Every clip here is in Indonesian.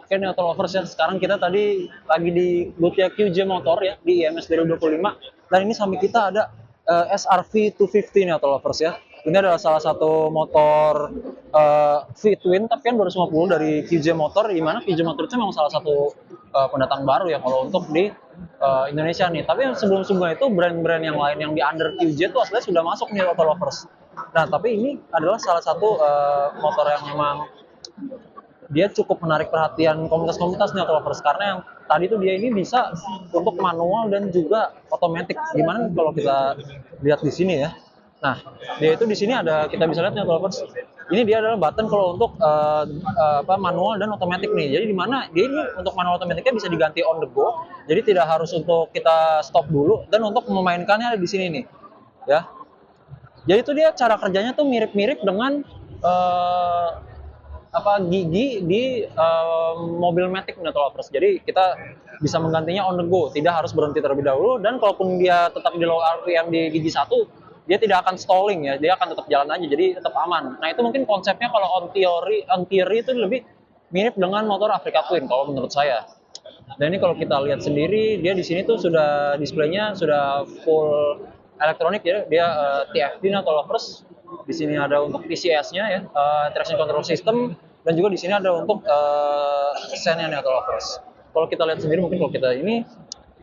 Oke nih auto lovers ya, sekarang kita tadi lagi di booth-nya QJ Motor ya, di IMS 2025. Dan ini samping kita ada SRV 250 nih auto lovers ya. Ini adalah salah satu motor V-twin tapi kan 250 dari QJ Motor, di mana QJ Motor itu memang salah satu pendatang baru ya kalau untuk di Indonesia nih. Tapi sebelum-sebelumnya itu brand-brand yang lain yang di under QJ itu aslinya sudah masuk nih auto lovers. Nah, tapi ini adalah salah satu motor yang memang dia cukup menarik perhatian komunitas-komunitas nih auto lovers, karena yang tadi tuh dia ini bisa untuk manual dan juga otomatis. Gimana kalau kita lihat di sini ya. Nah, dia itu di sini ada, kita bisa lihat nih auto lovers. Ini dia adalah button kalau untuk manual dan otomatis nih. Jadi di mana dia ini untuk manual otomatiknya bisa diganti on the go. Jadi tidak harus untuk kita stop dulu, dan untuk memainkannya ada di sini nih. Ya. Jadi itu dia cara kerjanya tuh mirip-mirip dengan gigi di mobil matic auto lovers. Jadi kita bisa menggantinya on the go, tidak harus berhenti terlebih dahulu, dan kalaupun dia tetap di low RPM di gigi satu, dia tidak akan stalling ya, dia akan tetap jalan aja, jadi tetap aman. Nah itu mungkin konsepnya kalau on theory itu lebih mirip dengan motor Africa Twin kalau menurut saya. Dan ini kalau kita lihat sendiri, dia di sini tuh sudah displaynya sudah full elektronik ya, dia TFT auto lovers. Di sini ada untuk TCS-nya ya, traction control system, dan juga di sini ada untuk sen-nya auto lovers. Kalau kita lihat sendiri, mungkin kalau kita ini,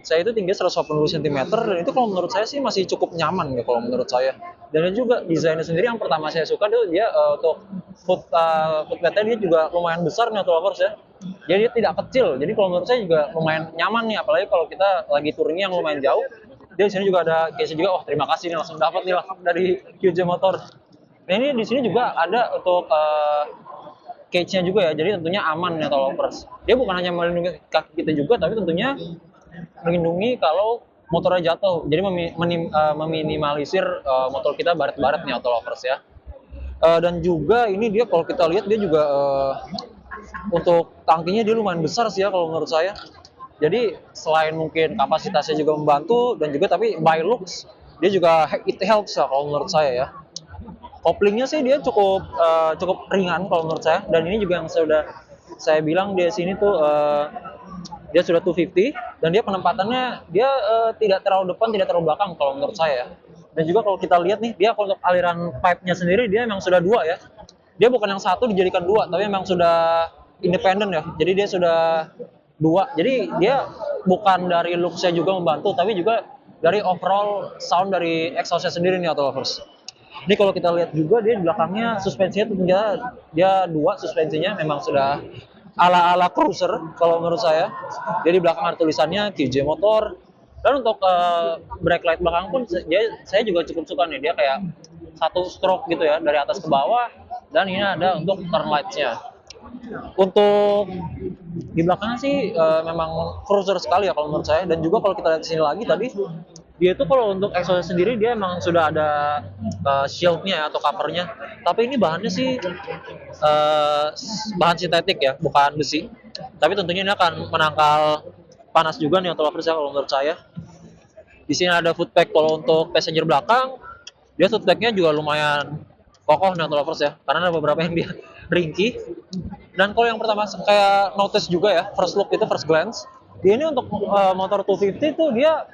saya itu tinggi 180 cm, dan itu kalau menurut saya sih masih cukup nyaman ya kalau menurut saya. Dan juga desainnya sendiri yang pertama saya suka, dia untuk footbednya dia juga lumayan besar nih auto lovers ya. Jadi dia tidak kecil, jadi kalau menurut saya juga lumayan nyaman nih, apalagi kalau kita lagi touring yang lumayan jauh. Dia di sini juga ada case juga. Wah, terima kasih nih, langsung dapat nih langsung dari QJ Motor. Nah, ini di sini juga ada untuk cage-nya juga ya. Jadi tentunya aman ya auto lovers. Dia bukan hanya melindungi kaki kita juga, tapi tentunya melindungi kalau motornya jatuh. Jadi meminimalisir motor kita baret-baret nih auto lovers ya. Dan juga ini dia kalau kita lihat dia juga untuk tangkinya dia lumayan besar sih ya kalau menurut saya. Jadi selain mungkin kapasitasnya juga membantu, dan juga tapi by looks dia juga it helps lah kalau menurut saya ya. Koplingnya sih dia cukup ringan kalau menurut saya, dan ini juga yang saya bilang di sini tuh dia sudah 250, dan dia penempatannya dia tidak terlalu depan tidak terlalu belakang kalau menurut saya. Dan juga kalau kita lihat nih, dia untuk aliran pipe-nya sendiri dia memang sudah dua ya. Dia bukan yang satu dijadikan dua, tapi memang sudah independen ya. Jadi dia sudah dua, jadi dia bukan dari looks-nya juga membantu, tapi juga dari overall sound dari exhaust-nya sendiri nih auto lovers. Ini kalau kita lihat juga dia di belakangnya suspensinya tentunya dia dua, suspensinya memang sudah ala-ala cruiser kalau menurut saya. Jadi belakang ada tulisannya QJ Motor, dan untuk brake light belakang pun saya juga cukup suka nih, dia kayak satu stroke gitu ya dari atas ke bawah, dan ini ada untuk turn lights-nya. Untuk di belakangnya sih memang cruiser sekali ya kalau menurut saya. Dan juga kalau kita lihat sini lagi tadi, dia itu kalau untuk exhaust sendiri dia memang sudah ada shield-nya atau cover-nya. Tapi ini bahannya sih bahan sintetik ya, bukan besi. Tapi tentunya ini akan menangkal panas juga nih auto lovers ya kalau menurut saya. Di sini ada foot pack kalau untuk passenger belakang. Dia foot pack-nya juga lumayan kokoh nih auto lovers ya, karena ada beberapa yang dia ringkih. Dan kalau yang pertama kayak notice juga ya, first look itu first glance, dia ini untuk motor 250 itu dia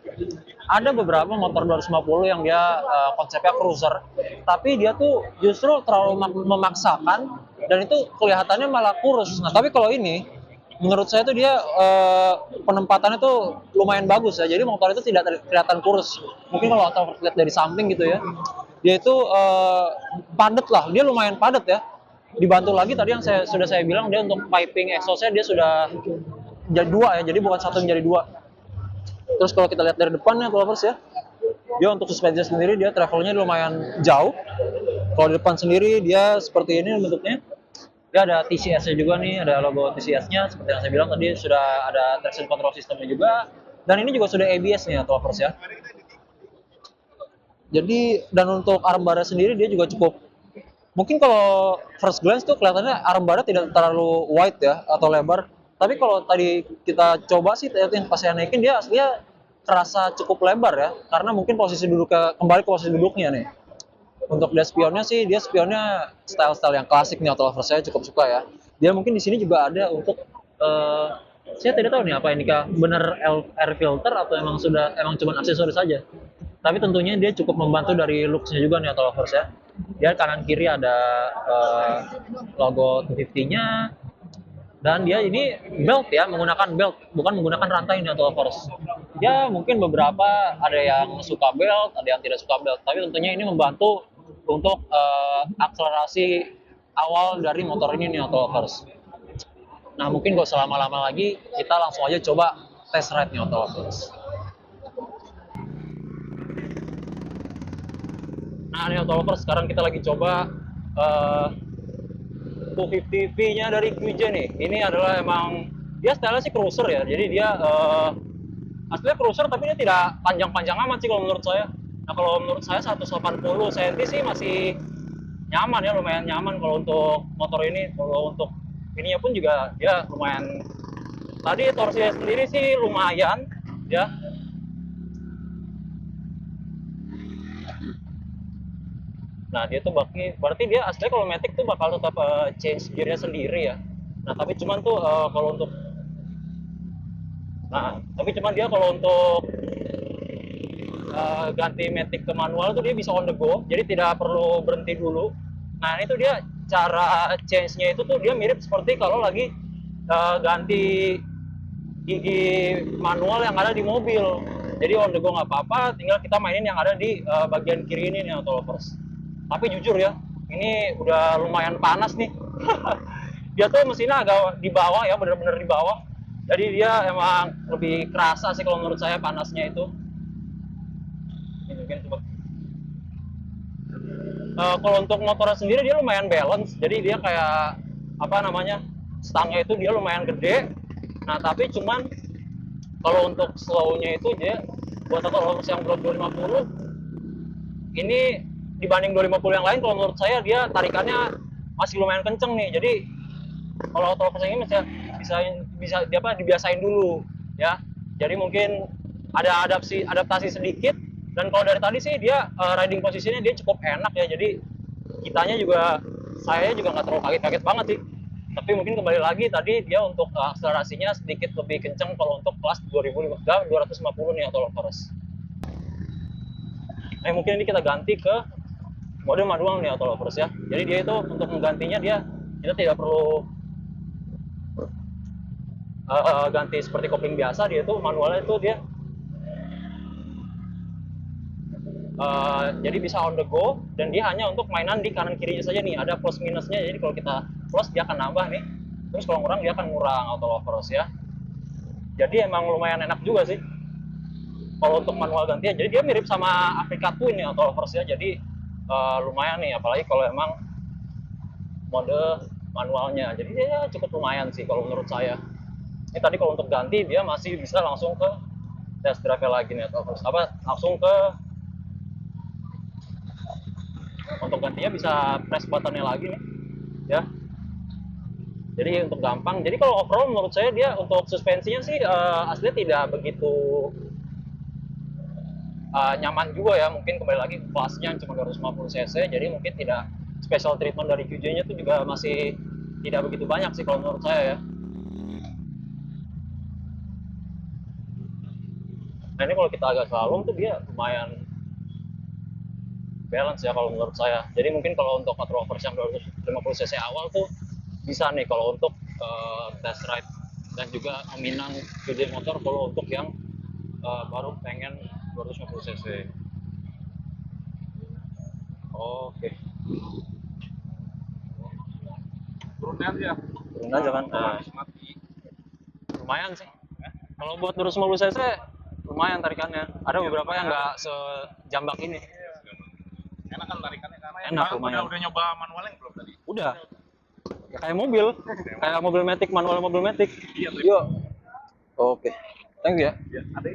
ada beberapa motor 250 yang dia konsepnya cruiser, tapi dia tuh justru terlalu memaksakan, dan itu kelihatannya malah kurus. Nah tapi kalau ini menurut saya tuh dia penempatannya tuh lumayan bagus ya, jadi motor itu tidak kelihatan kurus. Mungkin kalau atau lihat dari samping gitu ya, dia itu padat lah, dia lumayan padat ya. Dibantu lagi tadi yang sudah saya bilang, dia untuk piping exhaust-nya dia sudah jadi dua ya, jadi bukan satu menjadi dua. Terus kalau kita lihat dari depannya lovers ya, dia untuk suspensi sendiri dia travelnya lumayan jauh. Kalau di depan sendiri dia seperti ini bentuknya. Dia ada TCS-nya juga nih, ada logo TCS-nya seperti yang saya bilang tadi, sudah ada traction control system-nya juga, dan ini juga sudah ABS nih lovers ya. Jadi dan untuk armbar sendiri dia juga cukup, mungkin kalau first glance tuh kelihatannya armbar tidak terlalu wide ya atau lebar, tapi kalau tadi kita coba sih yang pas saya naikin, dia aslinya terasa cukup lebar ya, karena mungkin posisi duduknya kembali ke posisi duduknya nih. Untuk dia spionnya sih, dia spionnya style-style yang klasik nih auto lovers, saya cukup suka ya. Dia mungkin di sini juga ada untuk eh, saya tidak tahu nih apa ini kah benar air filter atau emang cuma aksesoris saja. Tapi tentunya dia cukup membantu dari looks-nya juga nih auto lovers ya. Dia kanan kiri ada eh, logo 250-nya, dan dia ini belt ya, menggunakan belt, bukan menggunakan rantai ini auto lovers. Ya mungkin beberapa ada yang suka belt, ada yang tidak suka belt, tapi tentunya ini membantu untuk akselerasi awal dari motor ini nih auto lovers. Nah mungkin gak usah lama-lama lagi, kita langsung aja coba test ride nih auto lovers. Nah nih auto lovers, sekarang kita lagi coba 250V-nya dari QJ nih. Ini adalah emang dia style sih cruiser ya. Jadi dia aslinya cruiser tapi dia tidak panjang-panjang amat sih kalau menurut saya. Nah kalau menurut saya 180 cm sih masih nyaman ya, lumayan nyaman kalau untuk motor ini. Kalau untuk ininya pun juga dia lumayan. Tadi torsinya sendiri sih lumayan ya. Nah dia tuh berarti dia aslinya kalau Matic tuh bakal tetap change gearnya sendiri ya. Nah tapi cuman tuh kalau untuk tapi cuman dia kalau untuk ganti Matic ke manual tuh dia bisa on the go, jadi tidak perlu berhenti dulu. Nah ini tuh dia cara change-nya itu tuh dia mirip seperti kalau lagi ganti gigi manual yang ada di mobil. Jadi on the go nggak apa-apa, tinggal kita mainin yang ada di bagian kiri ini nih auto lovers. Tapi jujur ya, ini udah lumayan panas nih. Dia tuh mesinnya agak di bawah ya, bener-bener di bawah. Jadi dia emang lebih kerasa sih kalau menurut saya panasnya itu. Ini mungkin coba. Kalau untuk motornya sendiri dia lumayan balance, jadi dia kayak apa namanya, stangnya itu dia lumayan gede. Nah tapi cuman kalau untuk slow-nya itu dia buat auto lovers yang Broad 250 ini dibanding 250 yang lain, kalau menurut saya dia tarikannya masih lumayan kenceng nih. Jadi kalau auto lovers ini bisa dibiasain dulu ya. Jadi mungkin ada adaptasi sedikit, dan kalau dari tadi sih dia riding posisinya dia cukup enak ya. Jadi saya juga nggak terlalu kaget-kaget banget sih. Tapi mungkin kembali lagi tadi dia untuk akselerasinya sedikit lebih kencang kalau untuk kelas 250 nih auto lovers. Mungkin ini kita ganti ke mode manual nih auto lovers ya. Jadi dia itu untuk menggantinya kita tidak perlu ganti seperti kopling biasa. Dia itu manualnya itu dia jadi bisa on the go, dan dia hanya untuk mainan di kanan kirinya saja nih, ada plus minusnya. Jadi kalau kita plus dia akan nambah nih, terus kalau ngurang dia akan ngurang auto lovers ya. Jadi emang lumayan enak juga sih kalau untuk manual gantian. Jadi dia mirip sama Africa Twin nih auto lovers ya. Jadi lumayan nih, apalagi kalau emang mode manualnya. Jadi dia cukup lumayan sih kalau menurut saya. Ini tadi kalau untuk ganti dia masih bisa langsung ke test drive lagi nih auto lovers, langsung ke untuk gantinya bisa press buttonnya lagi nih ya. Jadi untuk gampang. Jadi kalau overall menurut saya dia untuk suspensinya sih aslinya tidak begitu nyaman juga ya. Mungkin kembali lagi kelasnya cuma 250 cc, jadi mungkin tidak special treatment dari QJ nya tuh juga masih tidak begitu banyak sih kalau menurut saya ya. Nah ini kalau kita agak slalom tuh dia lumayan balance ya kalau menurut saya. Jadi mungkin kalau untuk auto lovers yang 250 cc awal tuh bisa nih kalau untuk test ride dan juga meminang QJ motor. Kalau untuk yang baru pengen 250 cc. Oke. Turun aja. Turun aja kan. Nah, lumayan sih. Kalau buat 250 cc lumayan tarikannya. Ada beberapa yang nggak sejambak ini. Enak kan tarikannya karena enak, lumayan. Udah nyoba manualnya belum tadi? Udah. Ya, kayak mobil Matic, manual mobil Matic. Iya, yuk. Oke. Thank you ya. Iya, ada.